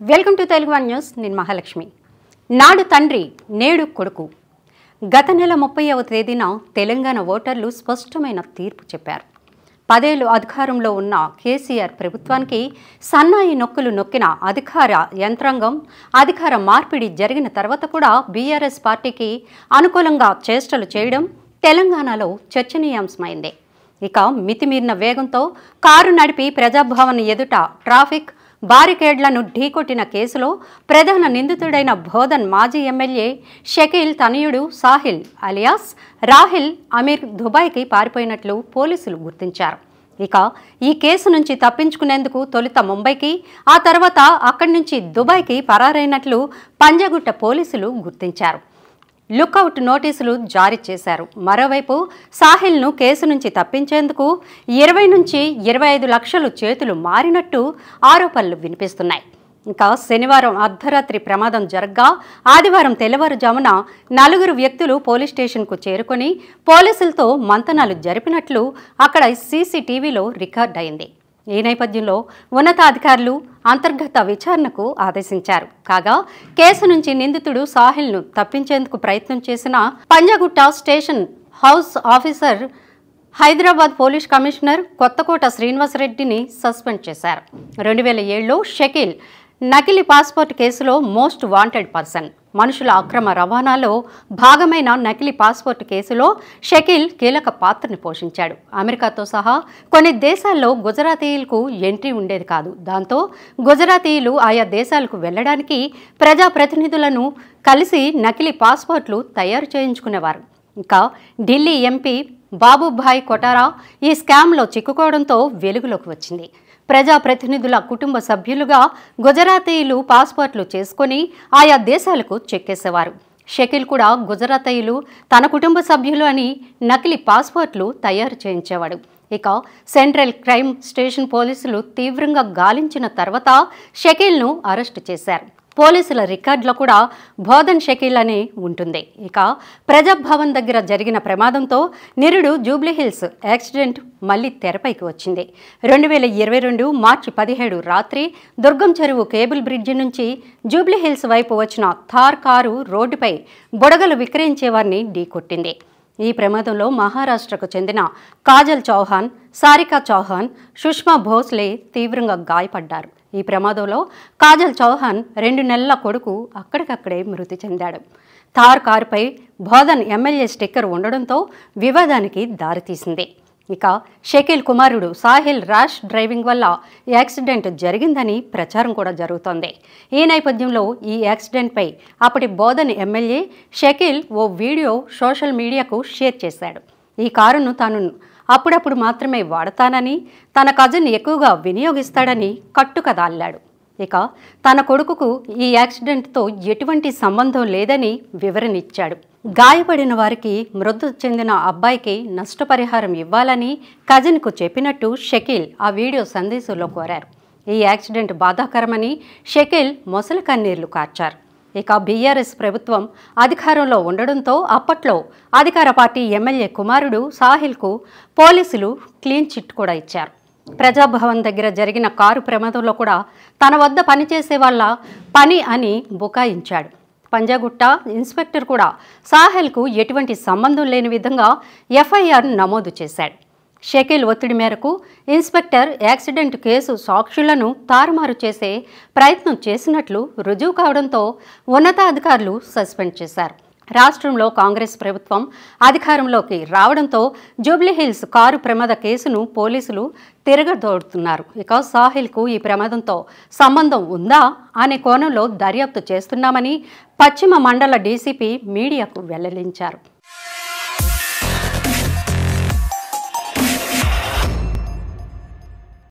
Welcome to Telugu one news. నేను మహాలక్ష్మి. నాడు తండ్రి నేడు కొడుకు. గత నెల 30వ తేదీన తెలంగాణ ఓటర్లు స్పష్టమైన తీర్పు చెప్పారు. 10 ఏళ్లు అధికారంలో ఉన్న కేసీఆర్ ప్రభుత్వానికి సన్నాయి నొక్కులు నొక్కిన అధికార యంత్రాంగం అధికార మార్పిడి జరిగిన తర్వాత కూడా బీఆర్ఎస్ పార్టీకి అనుకూలంగా చేష్టలు చేయడం తెలంగాణలో చర్చనీయాంశమైంది. ఇక మితిమీరిన వేగంతో కారు నడిపి ప్రజాభవన్ ఎదుట ట్రాఫిక్ బారికేడ్లను ఢీకొట్టిన కేసులో ప్రధాన నిందితుడైన బోధన్ మాజీ ఎమ్మెల్యే షకీల్ తనయుడు సాహిల్ అలియాస్ రాహిల్ అమీర్ దుబాయ్కి పారిపోయినట్లు పోలీసులు గుర్తించారు. ఇక ఈ కేసు నుంచి తప్పించుకునేందుకు తొలుత ముంబైకి, ఆ తర్వాత అక్కడి నుంచి దుబాయ్కి పరారైనట్లు పంజాగుట్ట పోలీసులు గుర్తించారు. లుకౌట్ నోటీసులు జారీ చేశారు. మరోవైపు సాహిల్ను కేసు నుంచి తప్పించేందుకు 20 నుంచి 25 లక్షలు చేతులు మారినట్టు ఆరోపణలు వినిపిస్తున్నాయి. ఇంకా శనివారం అర్ధరాత్రి ప్రమాదం జరగ్గా ఆదివారం తెల్లవారుజామున 4 వ్యక్తులు పోలీస్ స్టేషన్కు చేరుకొని పోలీసులతో మంతనాలు జరిపినట్లు అక్కడ సీసీటీవీలో రికార్డ్ అయింది. ఈ నేపథ్యంలో ఉన్నతాధికారులు అంతర్గత విచారణకు ఆదేశించారు. కాగా కేసు నుంచి నిందితుడు సాహిల్ను తప్పించేందుకు ప్రయత్నం చేసిన Panjagutta station house officer Hyderabad police commissioner Kothakota శ్రీనివాసరెడ్డిని సస్పెండ్ చేశారు. 2007లో షకీల్ నకిలీ పాస్పోర్ట్ కేసులో మోస్ట్ వాంటెడ్ పర్సన్. మనుషుల అక్రమ రవాణాలో భాగమైన నకిలీ పాస్పోర్ట్ కేసులో షకీల్ కీలక పాత్రను పోషించాడు. అమెరికాతో సహా కొన్ని దేశాల్లో గుజరాతీయులకు ఎంట్రీ ఉండేది కాదు. దాంతో గుజరాతీయులు ఆయా దేశాలకు వెళ్లడానికి ప్రజాప్రతినిధులను కలిసి నకిలీ పాస్పోర్ట్లు తయారు చేయించుకునేవారు. ఇంకా ఢిల్లీ ఎంపీ బాబుభాయ్ కొటారా ఈ స్కామ్లో చిక్కుకోవడంతో వెలుగులోకి వచ్చింది. ప్రజాప్రతినిధుల కుటుంబ సభ్యులుగా గుజరాతీయులు పాస్పోర్ట్లు చేసుకుని ఆయా దేశాలకు చెక్కేసేవారు. షకీల్ కూడా గుజరాతీయులు తన కుటుంబ సభ్యులు అని నకిలీ పాస్పోర్ట్లు తయారు చేయించేవాడు. ఇక సెంట్రల్ క్రైమ్ స్టేషన్ పోలీసులు తీవ్రంగా గాలించిన తర్వాత షకీల్ను అరెస్టు చేశారు. పోలీసుల రికార్డులో కూడా బోధన్ షకీల్ అని ఉంటుంది. ఇక ప్రజాభవన్ దగ్గర జరిగిన ప్రమాదంతో నిరుడు జూబ్లీహిల్స్ యాక్సిడెంట్ మళ్లీ తెరపైకి వచ్చింది. 2022 మార్చి 17 రాత్రి దుర్గం చెరువు కేబుల్ బ్రిడ్జి నుంచి జూబ్లీహిల్స్ వైపు వచ్చిన థార్ కారు రోడ్డుపై బుడగలు విక్రయించేవారిని ఢీకొట్టింది. ఈ ప్రమాదంలో మహారాష్ట్రకు చెందిన కాజల్ చౌహాన్, సారికా చౌహాన్, సుష్మా భోస్లే తీవ్రంగా గాయపడ్డారు. ఈ ప్రమాదంలో కాజల్ చౌహాన్ 2 నెలల కొడుకు అక్కడికక్కడే మృతి చెందాడు. థార్ కారుపై బోధన్ ఎమ్మెల్యే స్టిక్కర్ ఉండడంతో వివాదానికి దారితీసింది. ఇక షకీల్ కుమారుడు సాహిల్ ర్యాష్ డ్రైవింగ్ వల్ల యాక్సిడెంట్ జరిగిందని ప్రచారం కూడా జరుగుతోంది. ఈ నేపథ్యంలో ఈ యాక్సిడెంట్పై అప్పటి బోధన్ ఎమ్మెల్యే షకీల్ ఓ వీడియో సోషల్ మీడియాకు షేర్ చేశాడు. ఈ కారును తాను అప్పుడప్పుడు మాత్రమే వాడతానని, తన కజిన్ ఎక్కువగా వినియోగిస్తాడని కట్టుకథ అల్లాడు. ఇక తన కొడుకుకు ఈ యాక్సిడెంట్తో ఎటువంటి సంబంధం లేదని వివరణ ఇచ్చాడు. గాయపడిన వారికి మృతి చెందిన అబ్బాయికి నష్టపరిహారం ఇవ్వాలని కజిన్కు చెప్పినట్టు షకీల్ ఆ వీడియో సందేశంలో కోరారు. ఈ యాక్సిడెంట్ బాధాకరమని షకీల్ మొసలి కన్నీళ్లు కార్చారు. ఇక బీఆర్ఎస్ ప్రభుత్వం అధికారంలో ఉండడంతో అప్పట్లో అధికార పార్టీ ఎమ్మెల్యే కుమారుడు సాహిల్కు పోలీసులు క్లీన్ చిట్ కూడా ఇచ్చారు. ప్రజాభవన్ దగ్గర జరిగిన కారు ప్రమాదంలో కూడా తన వద్ద పనిచేసే వాళ్ళ పని అని బుకాయించాడు. పంజాగుట్ట ఇన్స్పెక్టర్ కూడా సాహిల్కు ఎటువంటి సంబంధం లేని విధంగా ఎఫ్ఐఆర్ నమోదు చేశాడు. షకీల్ ఒత్తిడి మేరకు ఇన్స్పెక్టర్ యాక్సిడెంట్ కేసు సాక్షులను తారుమారు చేసే ప్రయత్నం చేసినట్లు రుజువు కావడంతో ఉన్నతాధికారులు సస్పెండ్ చేశారు. రాష్ట్రంలో కాంగ్రెస్ ప్రభుత్వం అధికారంలోకి రావడంతో జూబ్లీహిల్స్ కారు ప్రమాద కేసును పోలీసులు తిరగదోడుతున్నారు. ఇక సాహిల్కు ఈ ప్రమాదంతో సంబంధం ఉందా అనే కోణంలో దర్యాప్తు చేస్తున్నామని పశ్చిమ మండల డీసీపీ మీడియాకు వెల్లడించారు.